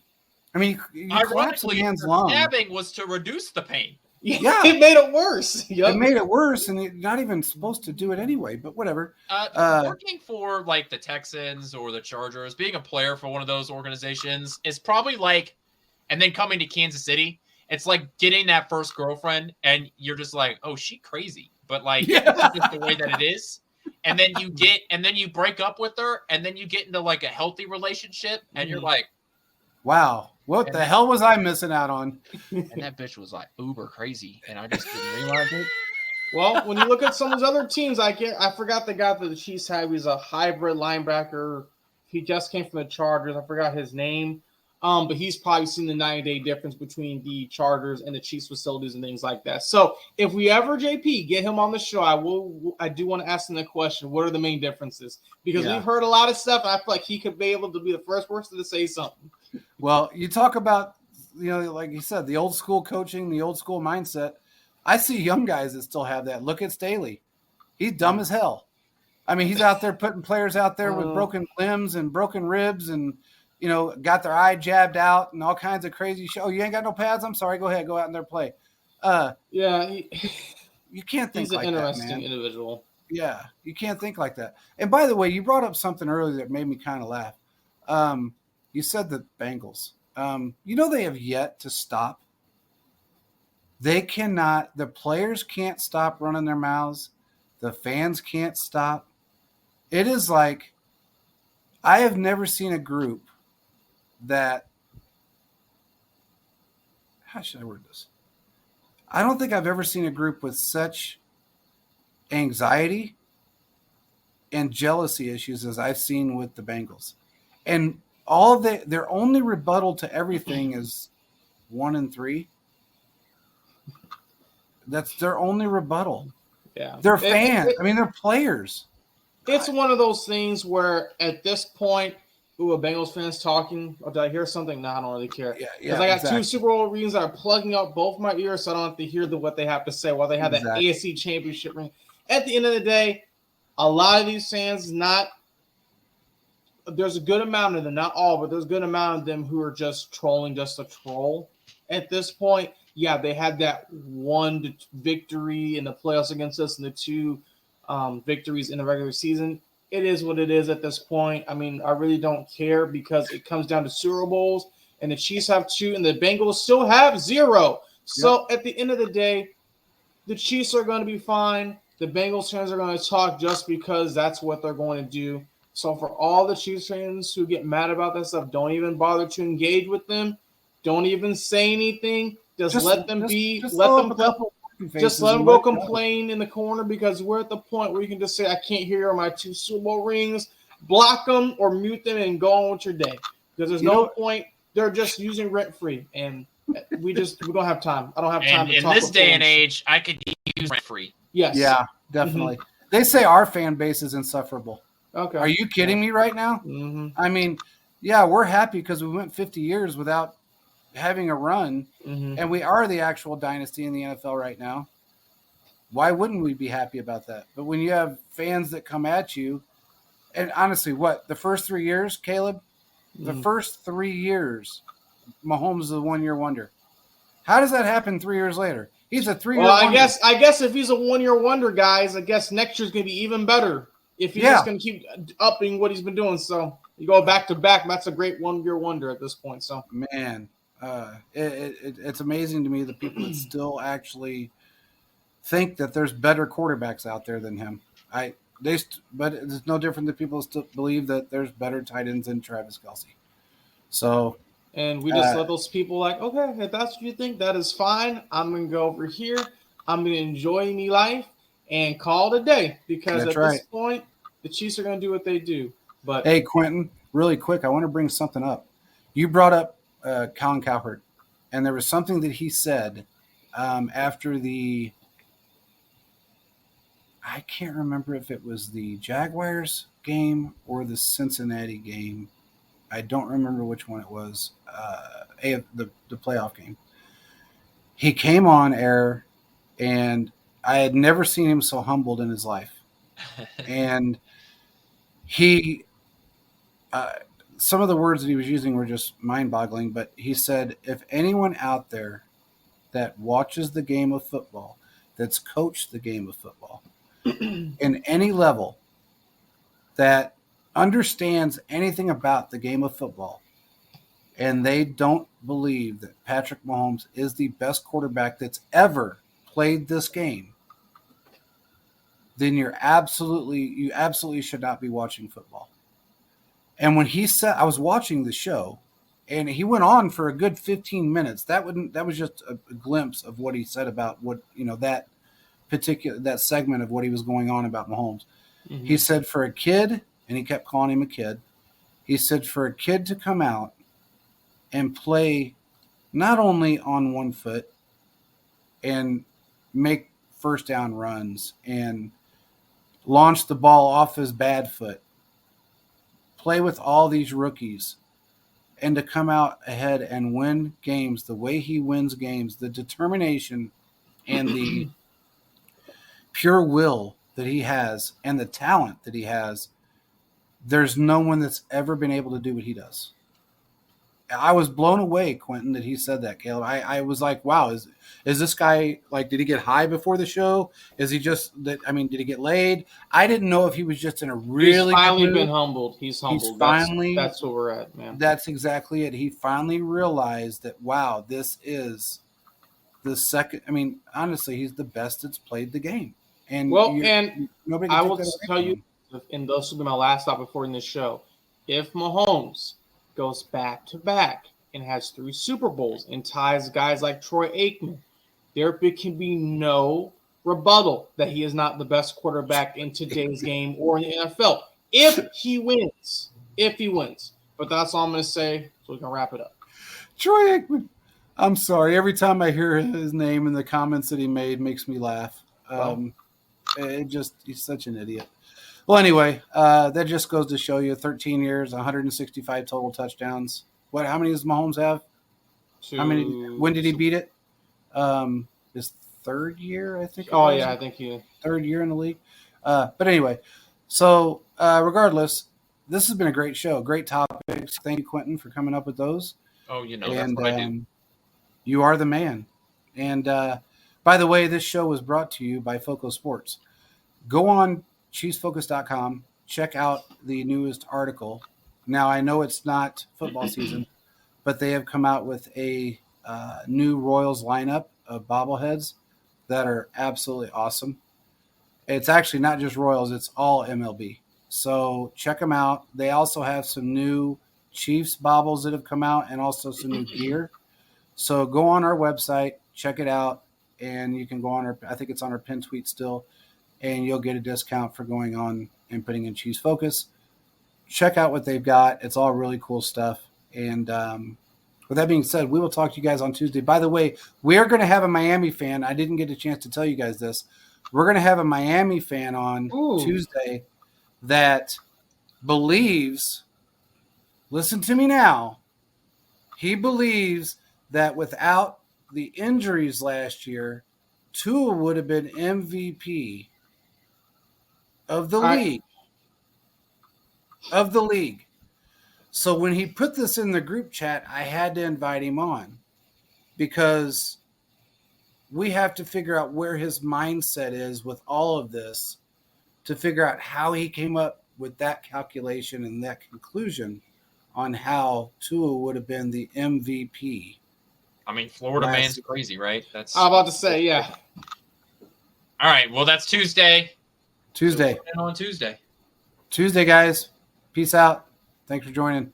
I mean, you collapse a man's lung. Stabbing was to reduce the pain. Yeah, it made it worse. Yep. It made it worse, and you're not even supposed to do it anyway. But whatever. Working for like the Texans or the Chargers, being a player for one of those organizations is probably like, and then coming to Kansas City, it's like getting that first girlfriend, and you're just like, oh, she crazy, but like it's just the way that it is. And then you break up with her, and then you get into like a healthy relationship, and you're like, wow, what the hell was I missing out on? And that bitch was like uber crazy, and I just didn't realize it. Well, when you look at some of those other teams, I forgot the guy that the Chiefs had. He was a hybrid linebacker. He just came from the Chargers. I forgot his name. But he's probably seen the 90-day difference between the Chargers and the Chiefs facilities and things like that. So if we ever, JP, get him on the show, I do want to ask him the question, what are the main differences? Because we've heard a lot of stuff, and I feel like he could be able to be the first person to say something. Well, you talk about, like you said, the old school coaching, the old school mindset. I see young guys that still have that. Look at Staley. He's dumb as hell. I mean, he's out there putting players out there with broken limbs and broken ribs and, got their eye jabbed out and all kinds of crazy shit. Oh, you ain't got no pads? I'm sorry. Go ahead. Go out in there and play. You can't think like that, man. He's an interesting individual. Yeah, you can't think like that. And by the way, you brought up something earlier that made me kind of laugh. You said the Bengals. They have yet to stop. They cannot. The players can't stop running their mouths. The fans can't stop. It is like I have never seen a group that, how should I word this? I don't think I've ever seen a group with such anxiety and jealousy issues as I've seen with the Bengals. And their only rebuttal to everything is 1-3. That's their only rebuttal. Yeah. They're fans. They're players. It's one of those things where at this point, a Bengals fans talking, or did I hear something? No, I don't really care. Because I got two Super Bowl rings that are plugging up both my ears, so I don't have to hear what they have to say while they have that AFC championship ring. At the end of the day, a lot of these fans, there's a good amount of them, not all, but there's a good amount of them who are just trolling just to troll. At this point, they had that one victory in the playoffs against us and the two victories in the regular season. It is what it is at this point. I mean, I really don't care because it comes down to Super Bowls, and the Chiefs have 2, and the Bengals still have 0. So at the end of the day, the Chiefs are going to be fine. The Bengals fans are going to talk just because that's what they're going to do. So for all the Chiefs fans who get mad about that stuff, don't even bother to engage with them. Don't even say anything. Just let them be. Just Let throw them up a couple just faces let them and go it complain in the corner, because we're at the point where you can just say, I can't hear my 2 Super Bowl rings, block them or mute them and go on with your day. Because there's no point. They're just using rent free, and we don't have time. I don't have time And to in talk this with day and fans. age, I could use rent free. Yes. Yeah, definitely. They say our fan base is insufferable. Okay. Are you kidding me right now? Mm-hmm. I mean, yeah, we're happy because we went 50 years without having a run, and we are the actual dynasty in the NFL right now. Why wouldn't we be happy about that? But when you have fans that come at you, and honestly, the first 3 years, Caleb, the first 3 years, Mahomes is a 1-year wonder. How does that happen 3 years later? He's a 3-year Well, wonder. I guess if he's a 1-year wonder, guys, I guess next year's going to be even better if he's just going to keep upping what he's been doing. So you go back to back. That's a great 1-year wonder at this point. So, man, it's amazing to me the people that still actually think that there's better quarterbacks out there than him. But it's no different than people still believe that there's better tight ends than Travis Kelce. So, and we just let those people like, okay, if that's what you think, that is fine. I'm gonna go over here. I'm gonna enjoy me life and call it a day, because this point, the Chiefs are gonna do what they do. But hey, Quentin, really quick, I want to bring something up. You brought up Colin Cowherd, and there was something that he said after the. I can't remember if it was the Jaguars game or the Cincinnati game. I don't remember which one it was. The playoff game. He came on air, and I had never seen him so humbled in his life. And he, some of the words that he was using were just mind-boggling. But he said, if anyone out there that watches the game of football, that's coached the game of football, in any level, that understands anything about the game of football, and they don't believe that Patrick Mahomes is the best quarterback that's ever played this game, then you absolutely should not be watching football. And when he said, I was watching the show, and he went on for a good 15 minutes. That was just a glimpse of what he said about that segment of what he was going on about Mahomes. He said for a kid, and he kept calling him a kid, he said for a kid to come out and play not only on one foot and make first down runs and launch the ball off his bad foot, play with all these rookies, and to come out ahead and win games the way he wins games, the determination and the pure will that he has and the talent that he has, there's no one that's ever been able to do what he does. I was blown away, Quentin, that he said that, Caleb. I was like, wow, is this guy, like, did he get high before the show? Is he just that? I mean, did he get laid? I didn't know if he was just in a really. He's finally been humbled. He's humbled. That's where we're at, man. That's exactly it. He finally realized that, wow, this is the second. I mean, honestly, he's the best that's played the game. And nobody. I will tell you, and this will be my last stop before in this show. If Mahomes goes back to back and has 3 Super Bowls and ties guys like Troy Aikman, there can be no rebuttal that he is not the best quarterback in today's game or in the NFL. If he wins. But that's all I'm going to say, so we can wrap it up. Troy Aikman. I'm sorry. Every time I hear his name and the comments that he made makes me laugh. He's such an idiot. Well, anyway, that just goes to show you 13 years, 165 total touchdowns. How many does Mahomes have? When did he beat it? His third year, I think. I think he third year in the league. But anyway, so regardless, this has been a great show. Great topics. Thank you, Quentin, for coming up with those. Oh, that's what I do. You are the man. And by the way, this show was brought to you by Foco Sports. Go on ChiefsFocus.com. Check out the newest article. Now, I know it's not football season, but they have come out with a new Royals lineup of bobbleheads that are absolutely awesome. It's actually not just Royals, it's all MLB. So check them out. They also have some new Chiefs bobbles that have come out and also some new gear. So go on our website, check it out, and you can go on I think it's on our pin tweet still, and you'll get a discount for going on and putting in Chiefs Focus. Check out what they've got. It's all really cool stuff. And with that being said, we will talk to you guys on Tuesday. By the way, we are going to have a Miami fan. I didn't get a chance to tell you guys this. We're going to have a Miami fan on Tuesday that believes, listen to me now, he believes that without the injuries last year, Tua would have been MVP of the league. Of the league. So when he put this in the group chat, I had to invite him on because we have to figure out where his mindset is with all of this to figure out how he came up with that calculation and that conclusion on how Tua would have been the MVP. I mean, Florida man's crazy, right? That's I'm about to say, yeah. All right. Well, that's Tuesday. Tuesday. So on Tuesday. Tuesday, guys. Peace out. Thanks for joining.